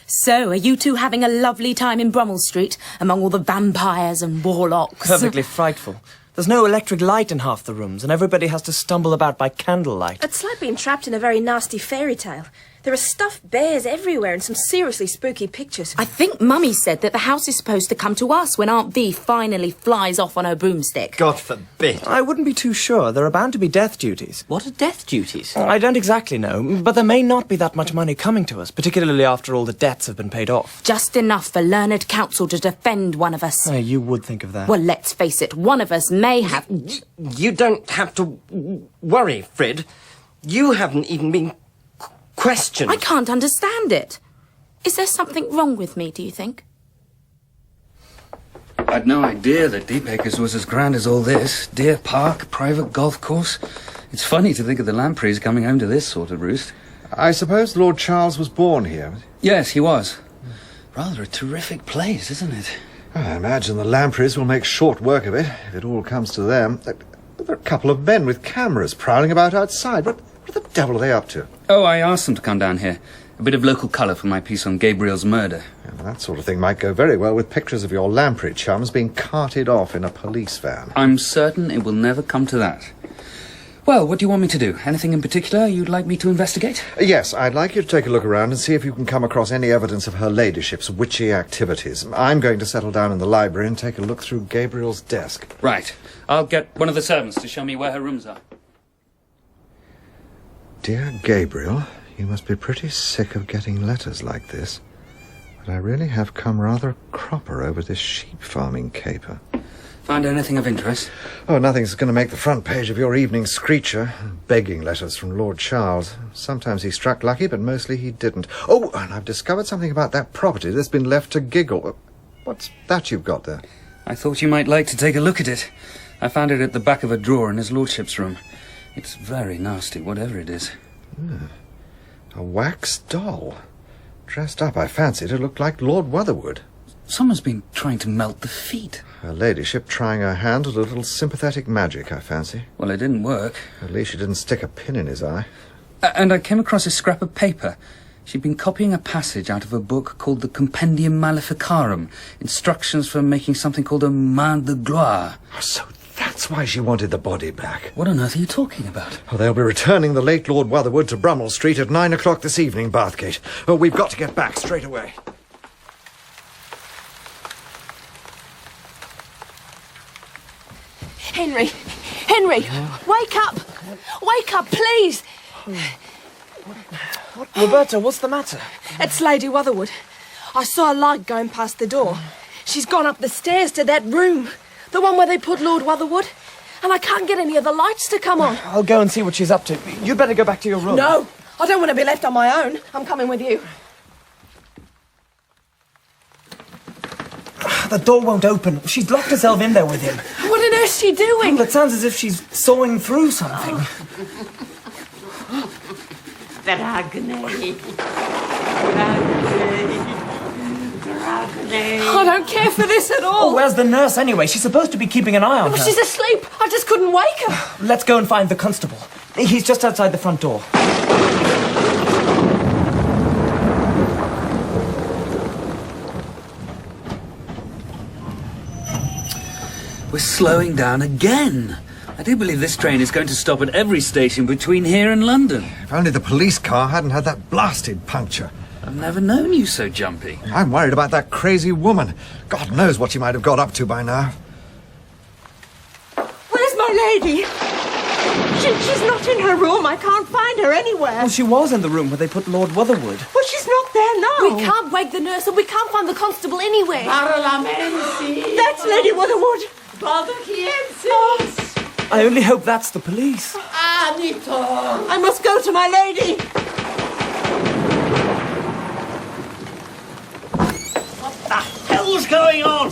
So, are you two having a lovely time in Brummel Street, among all the vampires and warlocks? Perfectly frightful. There's no electric light in half the rooms, and everybody has to stumble about by candlelight. It's like being trapped in a very nasty fairy tale. There are stuffed bears everywhere and some seriously spooky pictures. I think Mummy said that the house is supposed to come to us when Aunt V finally flies off on her broomstick. God forbid. I wouldn't be too sure. There are bound to be death duties. What are death duties? I don't exactly know, but there may not be that much money coming to us, particularly after all the debts have been paid off. Just enough for learned counsel to defend one of us. You would think of that. Well, let's face it, one of us may have... You don't have to worry, Fred. You haven't even been questioned. I can't understand it. Is there something wrong with me, do you think? I'd no idea that Deepacres was as grand as all this. Deer Park, private golf course. It's funny to think of the Lampreys coming home to this sort of roost. I suppose Lord Charles was born here? Yes, he was. Rather a terrific place, isn't it? I imagine the Lampreys will make short work of it, if it all comes to them. There are a couple of men with cameras prowling about outside. What the devil are they up to? Oh, I asked them to come down here. A bit of local colour for my piece on Gabriel's murder. Yeah, well, that sort of thing might go very well with pictures of your Lamprey chums being carted off in a police van. I'm certain it will never come to that. Well, what do you want me to do? Anything in particular you'd like me to investigate? Yes, I'd like you to take a look around and see if you can come across any evidence of her ladyship's witchy activities. I'm going to settle down in the library and take a look through Gabriel's desk. Right. I'll get one of the servants to show me where her rooms are. Dear Gabriel, you must be pretty sick of getting letters like this. But I really have come rather a cropper over this sheep farming caper. Find anything of interest? Oh, nothing's going to make the front page of your evening screecher. Begging letters from Lord Charles. Sometimes he struck lucky, but mostly he didn't. Oh, and I've discovered something about that property that's been left to Giggle. What's that you've got there? I thought you might like to take a look at it. I found it at the back of a drawer in his lordship's room. It's very nasty, whatever it is. A wax doll. Dressed up, I fancied it looked like Lord Wutherwood. Someone's been trying to melt the feet. Her ladyship trying her hand at a little sympathetic magic, I fancy. Well, it didn't work. At least she didn't stick a pin in his eye. And I came across a scrap of paper. She'd been copying a passage out of a book called the Compendium Maleficarum, instructions for making something called a main de gloire. So that's why she wanted the body back. What on earth are you talking about? Oh, they'll be returning the late Lord Wutherwood to Brummel Street at 9 o'clock this evening, Bathgate. Oh, we've got to get back straight away. Henry! Henry! Wake up! Wake up, please! Roberta, what's the matter? It's Lady Wutherwood. I saw a light going past the door. She's gone up the stairs to that room. The one where they put Lord Wutherwood. And I can't get any of the lights to come on. I'll go and see what she's up to. You'd better go back to your room. No! I don't want to be left on my own. I'm coming with you. The door won't open. She's locked herself in there with him. What on earth's she doing? Well, it sounds as if she's sawing through something. I don't care for this at all. Oh, where's the nurse anyway? She's supposed to be keeping an eye on her. She's asleep. I just couldn't wake her. Let's go and find the constable. He's just outside the front door. We're slowing down again. I do believe this train is going to stop at every station between here and London. If only the police car hadn't had that blasted puncture. I've never known you so jumpy. I'm worried about that crazy woman. God knows what she might have got up to by now. Where's my lady? She's not in her room. I can't find her anywhere. Well, she was in the room where they put Lord Wutherwood. Well, she's not there now. We can't wake the nurse and we can't find the constable anywhere. That's Lady Wutherwood. I only hope that's the police. I must go to my lady. What the hell's going on?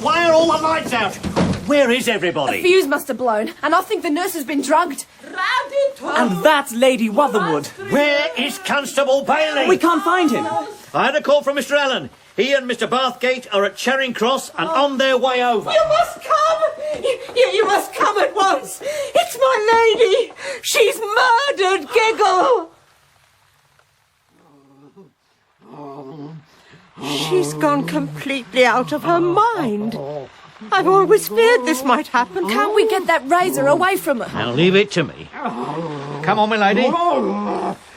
Why are all the lights out? Where is everybody? The fuse must have blown, and I think the nurse has been drugged. And that's Lady Wutherwood. Where is Constable Bailey? We can't find him. I had a call from Mr. Allen. He and Mr. Bathgate are at Charing Cross and on their way over. You must come! You must come at once! It's my lady! She's murdered Giggle! She's gone completely out of her mind. I've always feared this might happen. Can't we get that razor away from her? Now leave it to me. Come on, my lady.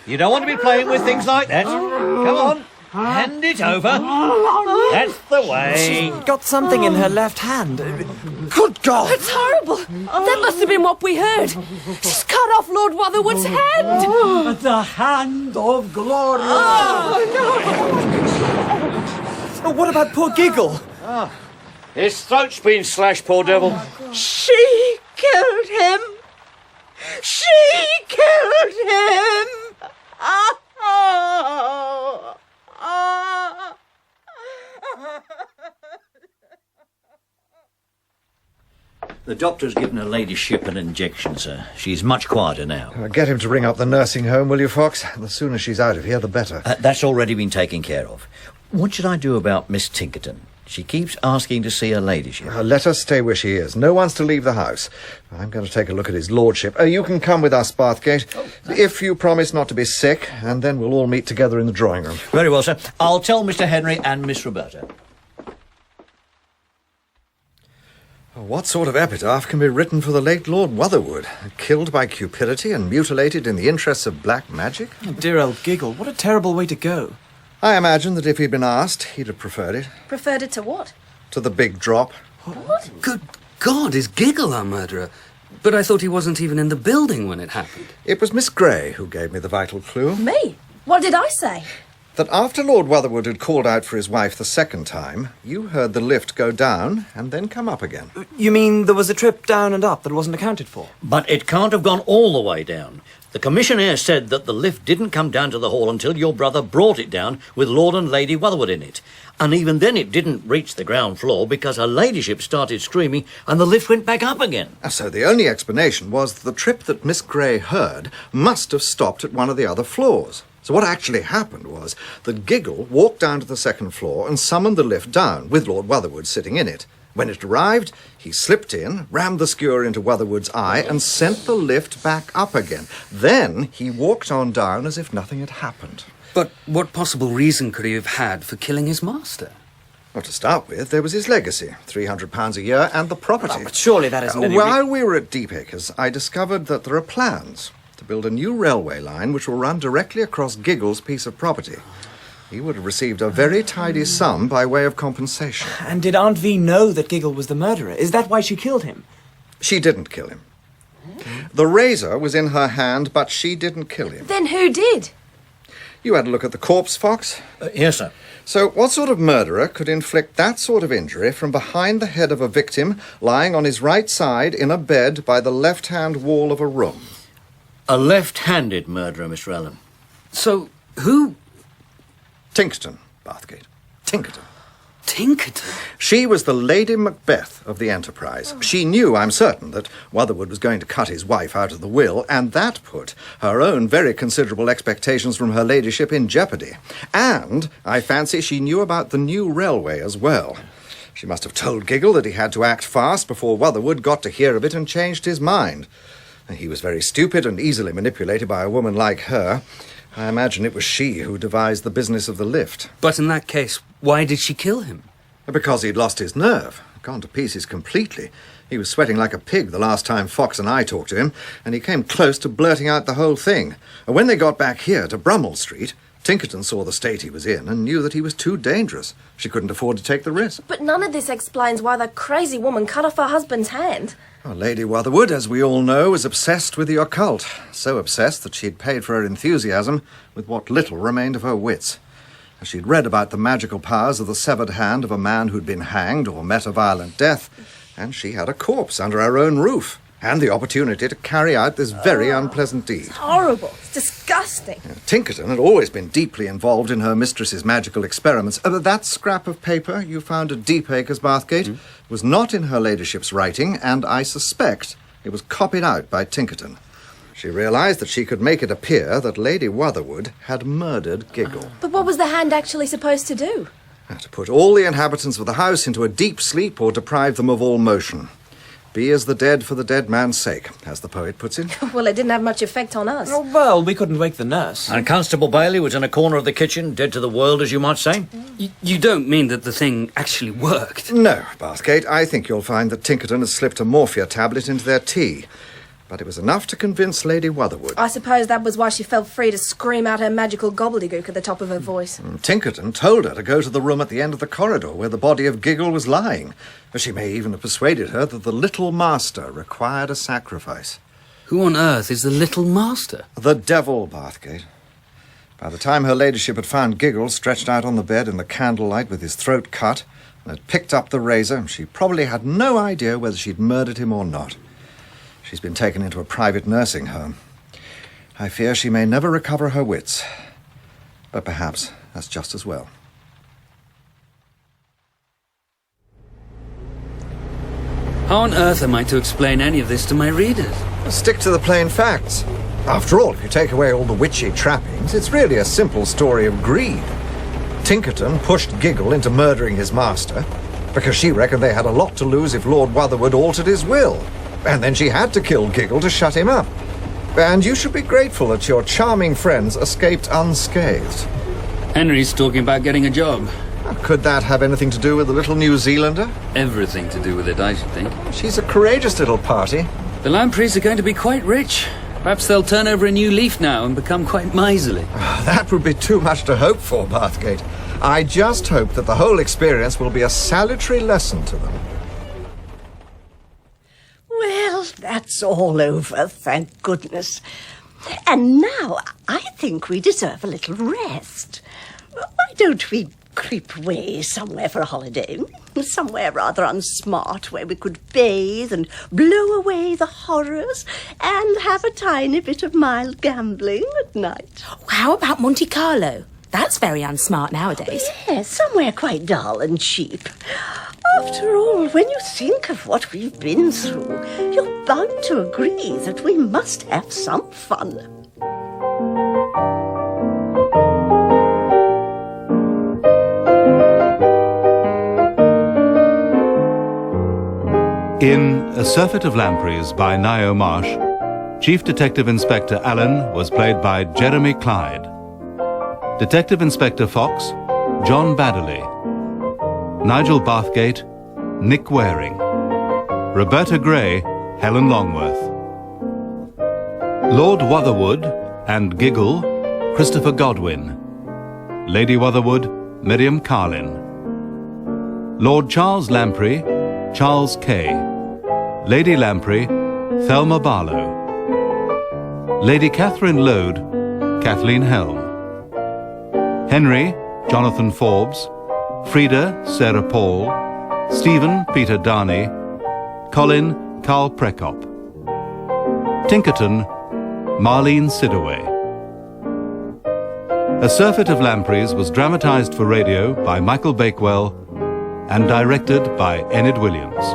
You don't want to be playing with things like that. Come on. Hand it over. That's the way. She's got something in her left hand. Good God! It's horrible. That must have been what we heard. She's cut off Lord Wutherwood's hand. The hand of glory. Oh, what about poor Giggle? His throat's been slashed, poor devil. She killed him! She killed him! The doctor's given her ladyship an injection, sir. She's much quieter now. Get him to ring up the nursing home, will you, Fox? The sooner she's out of here, the better. That's already been taken care of. What should I do about Miss Tinkerton? She keeps asking to see her ladyship. Let her stay where she is. No one's to leave the house. I'm going to take a look at his lordship. You can come with us, Bathgate, if you promise not to be sick, and then we'll all meet together in the drawing room. Very well, sir. I'll tell Mr. Henry and Miss Roberta. What sort of epitaph can be written for the late Lord Wutherwood? Killed by cupidity and mutilated in the interests of black magic? Oh, dear old Giggle, what a terrible way to go. I imagine that if he'd been asked, he'd have preferred it. Preferred it to what? To the big drop. What? Good God, is Giggle our murderer? But I thought he wasn't even in the building when it happened. It was Miss Grey who gave me the vital clue. Me? What did I say? That after Lord Wutherwood had called out for his wife the second time, you heard the lift go down and then come up again. You mean there was a trip down and up that wasn't accounted for? But it can't have gone all the way down. The commissionaire said that the lift didn't come down to the hall until your brother brought it down with Lord and Lady Wutherwood in it. And even then it didn't reach the ground floor because her ladyship started screaming and the lift went back up again. So the only explanation was that the trip that Miss Grey heard must have stopped at one of the other floors. So what actually happened was that Giggle walked down to the second floor and summoned the lift down, with Lord Wutherwood sitting in it. When it arrived, he slipped in, rammed the skewer into Wutherwood's eye, and sent the lift back up again. Then he walked on down as if nothing had happened. But what possible reason could he have had for killing his master? Well, to start with, there was his legacy, £300 a year, and the property. Oh, but surely that isn't any While we were at Deepacres, I discovered that there are plans to build a new railway line which will run directly across Giggle's piece of property. He would have received a very tidy sum by way of compensation. And did Aunt V know that Giggle was the murderer? Is that why she killed him? She didn't kill him. The razor was in her hand, but she didn't kill him. Then who did? You had a look at the corpse, Fox? Yes, sir. So what sort of murderer could inflict that sort of injury from behind the head of a victim lying on his right side in a bed by the left-hand wall of a room? A left-handed murderer, Mr. Allen. So, who? Tinkerton, Bathgate. Tinkerton. Tinkerton? She was the Lady Macbeth of the enterprise. She knew, I'm certain, that Wutherwood was going to cut his wife out of the will, and that put her own very considerable expectations from her ladyship in jeopardy. And I fancy she knew about the new railway as well. She must have told Giggle that he had to act fast before Wutherwood got to hear of it and changed his mind. He was very stupid and easily manipulated by a woman like her. I imagine it was she who devised the business of the lift. But in that case, why did she kill him? Because he'd lost his nerve, gone to pieces completely. He was sweating like a pig the last time Fox and I talked to him, and he came close to blurting out the whole thing. And when they got back here to Brummel Street, Tinkerton saw the state he was in and knew that he was too dangerous. She couldn't afford to take the risk. But none of this explains why that crazy woman cut off her husband's hand. Well, Lady Wutherwood, as we all know, was obsessed with the occult. So obsessed that she'd paid for her enthusiasm with what little remained of her wits. She'd read about the magical powers of the severed hand of a man who'd been hanged or met a violent death, and she had a corpse under her own roof, and the opportunity to carry out this very unpleasant deed. It's horrible. It's disgusting. Tinkerton had always been deeply involved in her mistress's magical experiments. That scrap of paper you found at Deepacres, Bathgate, was not in her ladyship's writing, and I suspect it was copied out by Tinkerton. She realised that she could make it appear that Lady Wutherwood had murdered Giggle. But what was the hand actually supposed to do? To put all the inhabitants of the house into a deep sleep or deprive them of all motion. Be as the dead for the dead man's sake, as the poet puts it. Well, it didn't have much effect on us. Oh, well, we couldn't wake the nurse. And Constable Bailey was in a corner of the kitchen, dead to the world, as you might say. You don't mean that the thing actually worked? No, Bathgate. I think you'll find that Tinkerton has slipped a morphia tablet into their tea. But it was enough to convince Lady Wutherwood. I suppose that was why she felt free to scream out her magical gobbledygook at the top of her voice. Tinkerton told her to go to the room at the end of the corridor where the body of Giggle was lying. She may even have persuaded her that the Little Master required a sacrifice. Who on earth is the Little Master? The devil, Bathgate. By the time her ladyship had found Giggle stretched out on the bed in the candlelight with his throat cut and had picked up the razor, she probably had no idea whether she'd murdered him or not. She's been taken into a private nursing home. I fear she may never recover her wits. But perhaps that's just as well. How on earth am I to explain any of this to my readers? Stick to the plain facts. After all, if you take away all the witchy trappings, it's really a simple story of greed. Tinkerton pushed Giggle into murdering his master because she reckoned they had a lot to lose if Lord Wutherwood altered his will. And then she had to kill Giggle to shut him up. And you should be grateful that your charming friends escaped unscathed. Henry's talking about getting a job. Could that have anything to do with the little New Zealander? Everything to do with it, I should think. She's a courageous little party. The Lampreys are going to be quite rich. Perhaps they'll turn over a new leaf now and become quite miserly. That would be too much to hope for, Bathgate. I just hope that the whole experience will be a salutary lesson to them. Well, that's all over, thank goodness. And now I think we deserve a little rest. Why don't we creep away somewhere for a holiday? Somewhere rather unsmart where we could bathe and blow away the horrors and have a tiny bit of mild gambling at night. How about Monte Carlo? That's very unsmart nowadays. Yes, somewhere quite dull and cheap. After all, when you think of what we've been through, you're bound to agree that we must have some fun. In A Surfeit of Lampreys by Niall Marsh, Chief Detective Inspector Alleyn was played by Jeremy Clyde. Detective Inspector Fox, John Baddeley. Nigel Bathgate, Nick Waring. Roberta Gray, Helen Longworth. Lord Wutherwood and Giggle, Christopher Godwin. Lady Wutherwood, Miriam Karlin. Lord Charles Lamprey, Charles Kay. Lady Lamprey, Thelma Barlow. Lady Katherine Lode, Kathleen Helme. Henry, Jonathan Forbes. Frieda, Sarah Paul. Stephen, Peter Darnay. Colin, Carl Prekopp. Tinkerton, Marlene Sidaway. A Surfeit of Lampreys was dramatised for radio by Michael Bakewell and directed by Enid Williams.